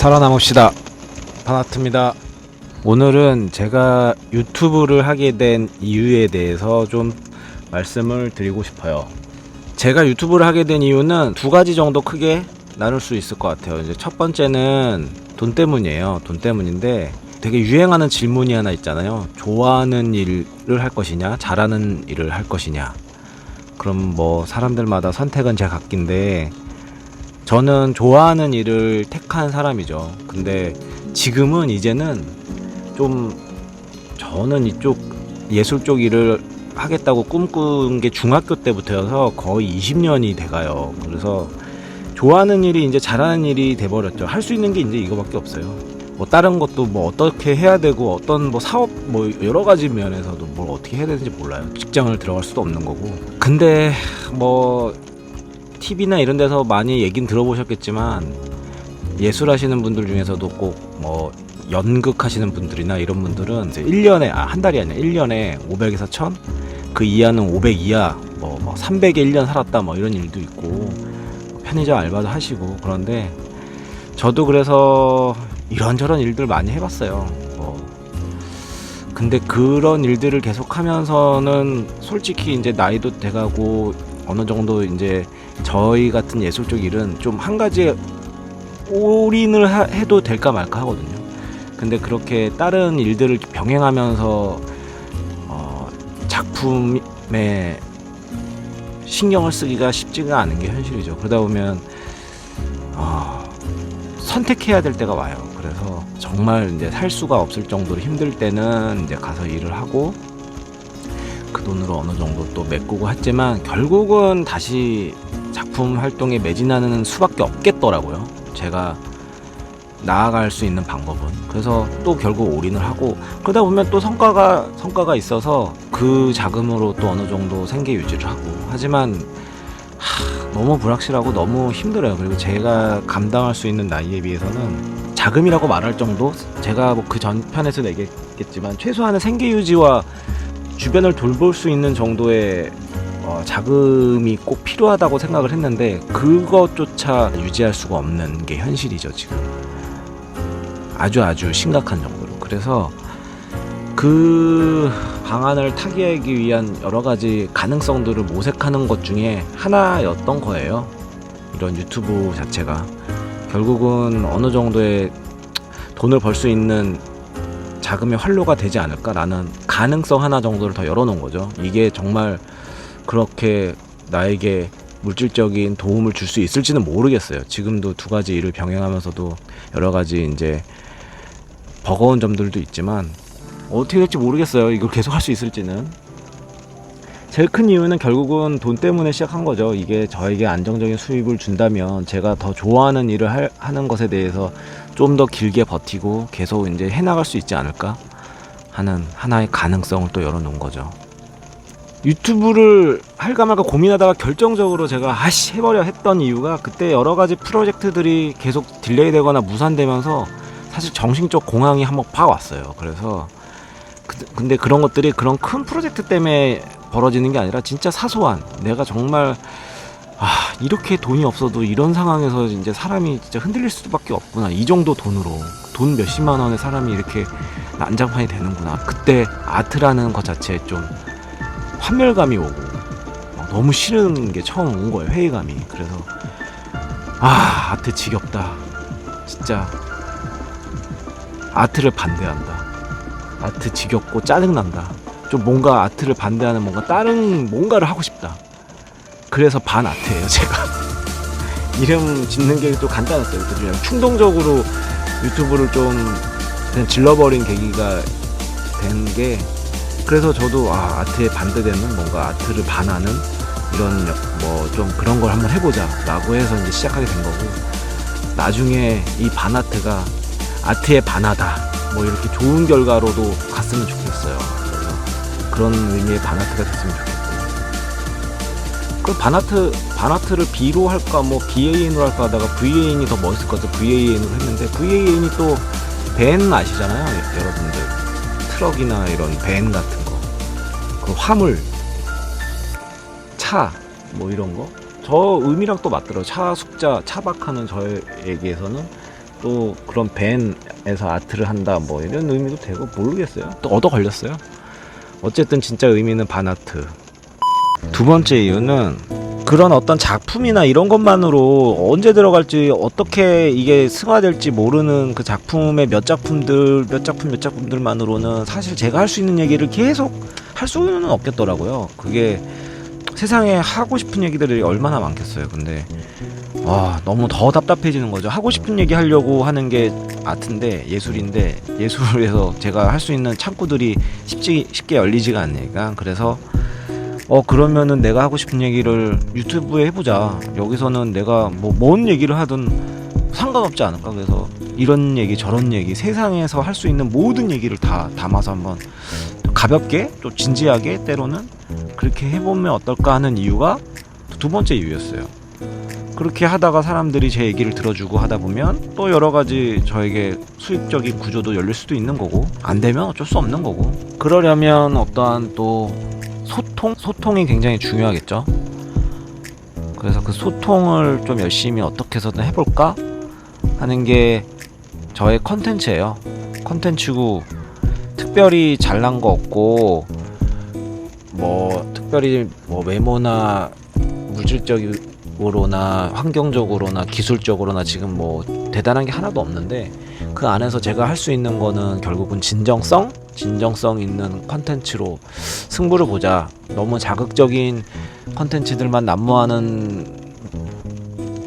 살아남읍시다. 파나트입니다. 오늘은 제가 유튜브를 하게 된 이유에 대해서 좀 말씀을 드리고 싶어요. 제가 유튜브를 하게 된 이유는 두 가지 정도 크게 나눌 수 있을 것 같아요. 이제 첫 번째는 돈 때문이에요. 돈 때문인데 되게 유행하는 질문이 하나 있잖아요. 좋아하는 일을 할 것이냐, 잘하는 일을 할 것이냐. 그럼 뭐 사람들마다 선택은 제각기인데 저는 좋아하는 일을 택한 사람이죠. 근데 지금은 이제는 좀 저는 이쪽 예술 쪽 일을 하겠다고 꿈꾼 게 중학교 때부터여서 거의 20년이 돼가요. 그래서 좋아하는 일이 이제 잘하는 일이 돼버렸죠. 할 수 있는 게 이제 이거밖에 없어요. 뭐 다른 것도 뭐 어떻게 해야 되고 어떤 뭐 사업 뭐 여러 가지 면에서도 뭘 어떻게 해야 되는지 몰라요. 직장을 들어갈 수도 없는 거고. 근데 뭐 TV나 이런 데서 많이 얘긴 들어보셨겠지만 예술 하시는 분들 중에서도 꼭 뭐 연극 하시는 분들이나 이런 분들은 이제 1년에 한 달이 아니라 1년에 500에서 1000 그 이하는 500 이하 뭐 300에 1년 살았다 뭐 이런 일도 있고 편의점 알바도 하시고. 그런데 저도 그래서 이런저런 일들 많이 해봤어요. 근데 그런 일들을 계속 하면서는 솔직히 이제 나이도 돼가고 어느 정도 이제 저희 같은 예술 쪽 일은 좀 한 가지에 올인을 해도 될까 말까 하거든요. 근데 그렇게 다른 일들을 병행하면서 작품에 신경을 쓰기가 쉽지가 않은 게 현실이죠. 그러다 보면 선택해야 될 때가 와요. 그래서 정말 이제 살 수가 없을 정도로 힘들 때는 이제 가서 일을 하고 그 돈으로 어느 정도 또 메꾸고 했지만 결국은 다시 작품 활동에 매진하는 수밖에 없겠더라고요. 제가 나아갈 수 있는 방법은. 그래서 또 결국 올인을 하고 그러다 보면 또 성과가 있어서 그 자금으로 또 어느 정도 생계 유지를 하고. 하지만 너무 불확실하고 너무 힘들어요. 그리고 제가 감당할 수 있는 나이에 비해서는 자금이라고 말할 정도, 제가 뭐 그 전편에서도 얘기했겠지만 최소한의 생계 유지와 주변을 돌볼 수 있는 정도의 자금이 꼭 필요하다고 생각을 했는데 그것조차 유지할 수가 없는 게 현실이죠. 지금 아주 심각한 정도로. 그래서 그 방안을 타개하기 위한 여러 가지 가능성들을 모색하는 것 중에 하나였던 거예요. 이런 유튜브 자체가 결국은 어느 정도의 돈을 벌 수 있는 자금의 활로가 되지 않을까라는 가능성 하나 정도를 더 열어놓은 거죠. 이게 정말 그렇게 나에게 물질적인 도움을 줄 수 있을지는 모르겠어요. 지금도 두 가지 일을 병행하면서도 여러 가지 이제 버거운 점들도 있지만 어떻게 될지 모르겠어요. 이걸 계속 할 수 있을지는. 제일 큰 이유는 결국은 돈 때문에 시작한 거죠. 이게 저에게 안정적인 수입을 준다면 제가 더 좋아하는 일을 하는 것에 대해서 좀 더 길게 버티고 계속 이제 해나갈 수 있지 않을까 하는 하나의 가능성을 또 열어놓은 거죠. 유튜브를 할까 말까 고민하다가 결정적으로 제가 해버려 했던 이유가 그때 여러 가지 프로젝트들이 계속 딜레이 되거나 무산되면서 사실 정신적 공황이 한번 팍 왔어요. 그래서 근데 그런 것들이 그런 큰 프로젝트 때문에 벌어지는 게 아니라 진짜 사소한, 내가 정말 이렇게 돈이 없어도 이런 상황에서 이제 사람이 진짜 흔들릴 수밖에 없구나. 이 정도 돈으로 돈 몇십만 원에 사람이 이렇게 난장판이 되는구나. 그때 아트라는 것 자체에 좀 환멸감이 오고 너무 싫은 게 처음 온 거예요. 회의감이. 그래서 아트 지겹다. 진짜 아트를 반대한다. 아트 지겹고 짜증난다. 좀 뭔가 아트를 반대하는 뭔가 다른 뭔가를 하고 싶다. 그래서 반아트예요. 제가 이름 짓는 게 또 간단했어요. 그냥 충동적으로 유튜브를 좀 그냥 질러버린 계기가 된 게, 그래서 저도 아트에 반대되는 뭔가 아트를 반하는 이런 뭐 좀 그런 걸 한번 해보자 라고 해서 이제 시작하게 된 거고, 나중에 이 반아트가 아트의 반하다 뭐 이렇게 좋은 결과로도 갔으면 좋겠어요. 그래서 그런 의미의 반아트가 됐으면 좋겠고, 그 반아트를 B로 할까 뭐 BAN으로 할까 하다가 VAN이 더 멋있을 것 같아서 VAN으로 했는데, VAN이 또 밴 아시잖아요 여러분들. 트럭이나 이런 밴 같은 거, 그 화물, 차 뭐 이런 거, 저 의미랑 또 맞더라고요. 차 숙자, 차박하는 저에게서는 또 그런 밴에서 아트를 한다 뭐 이런 의미도 되고 모르겠어요. 또 얻어 걸렸어요. 어쨌든 진짜 의미는 반아트. 두 번째 이유는 그런 어떤 작품이나 이런 것만으로 언제 들어갈지 어떻게 이게 승화될지 모르는 그 작품의 몇 작품들만으로는 사실 제가 할 수 있는 얘기를 계속 할 수는 없겠더라고요. 그게 세상에 하고 싶은 얘기들이 얼마나 많겠어요. 근데 너무 더 답답해지는 거죠. 하고 싶은 얘기 하려고 하는 게 아트인데, 예술인데, 예술에서 제가 할 수 있는 창구들이 쉽게 열리지가 않으니까. 그래서 그러면은 내가 하고 싶은 얘기를 유튜브에 해보자. 여기서는 내가 뭔 얘기를 하든 상관없지 않을까. 그래서 이런 얘기 저런 얘기, 세상에서 할 수 있는 모든 얘기를 다 담아서 한번 가볍게 또 진지하게 때로는 그렇게 해보면 어떨까 하는 이유가 두 번째 이유였어요. 그렇게 하다가 사람들이 제 얘기를 들어주고 하다 보면 또 여러 가지 저에게 수익적인 구조도 열릴 수도 있는 거고, 안 되면 어쩔 수 없는 거고. 그러려면 어떠한 또 소통이 굉장히 중요하겠죠. 그래서 그 소통을 좀 열심히 어떻게 해서든 해볼까 하는 게 저의 컨텐츠예요. 컨텐츠고 특별히 잘난 거 없고 특별히 외모나 물질적으로나 환경적으로나 기술적으로나 지금 대단한 게 하나도 없는데, 그 안에서 제가 할 수 있는 거는 결국은 진정성 있는 컨텐츠로 승부를 보자. 너무 자극적인 컨텐츠들만 난무하는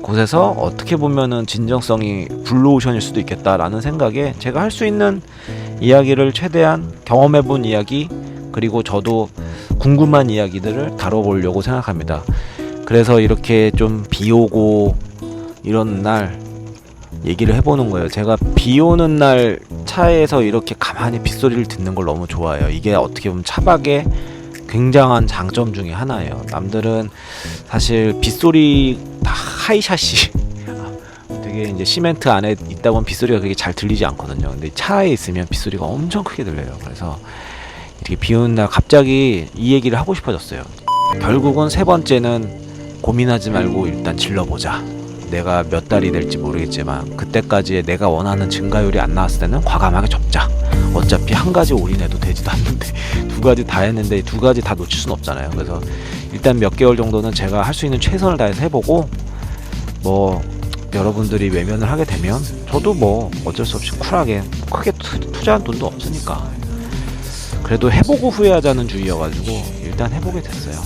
곳에서 어떻게 보면은 진정성이 블루오션일 수도 있겠다라는 생각에 제가 할 수 있는 이야기를 최대한 경험해본 이야기, 그리고 저도 궁금한 이야기들을 다뤄보려고 생각합니다. 그래서 이렇게 좀 비 오고 이런 날 얘기를 해보는 거예요. 제가 비 오는 날 차에서 이렇게 가만히 빗소리를 듣는 걸 너무 좋아해요. 이게 어떻게 보면 차박의 굉장한 장점 중에 하나예요. 남들은 사실 빗소리 다 하이샷이 되게 이제 시멘트 안에 있다 보면 빗소리가 그게 잘 들리지 않거든요. 근데 차에 있으면 빗소리가 엄청 크게 들려요. 그래서 이렇게 비 오는 날 갑자기 이 얘기를 하고 싶어졌어요. 결국은 세 번째는 고민하지 말고 일단 질러보자. 내가 몇 달이 될지 모르겠지만 그때까지의 내가 원하는 증가율이 안 나왔을 때는 과감하게 접자. 어차피 한 가지 올인해도 되지도 않는데 두 가지 다 했는데 두 가지 다 놓칠 순 없잖아요. 그래서 일단 몇 개월 정도는 제가 할 수 있는 최선을 다해서 해보고, 여러분들이 외면을 하게 되면 저도 어쩔 수 없이 쿨하게, 크게 투자한 돈도 없으니까 그래도 해보고 후회하자는 주의여가지고 일단 해보게 됐어요.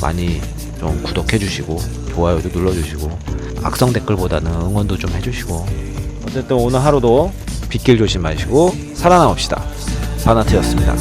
많이 좀 구독해주시고 좋아요도 눌러주시고 악성 댓글보다는 응원도 좀 해주시고, 어쨌든 오늘 하루도 빗길 조심하시고 살아남읍시다. 반아트였습니다.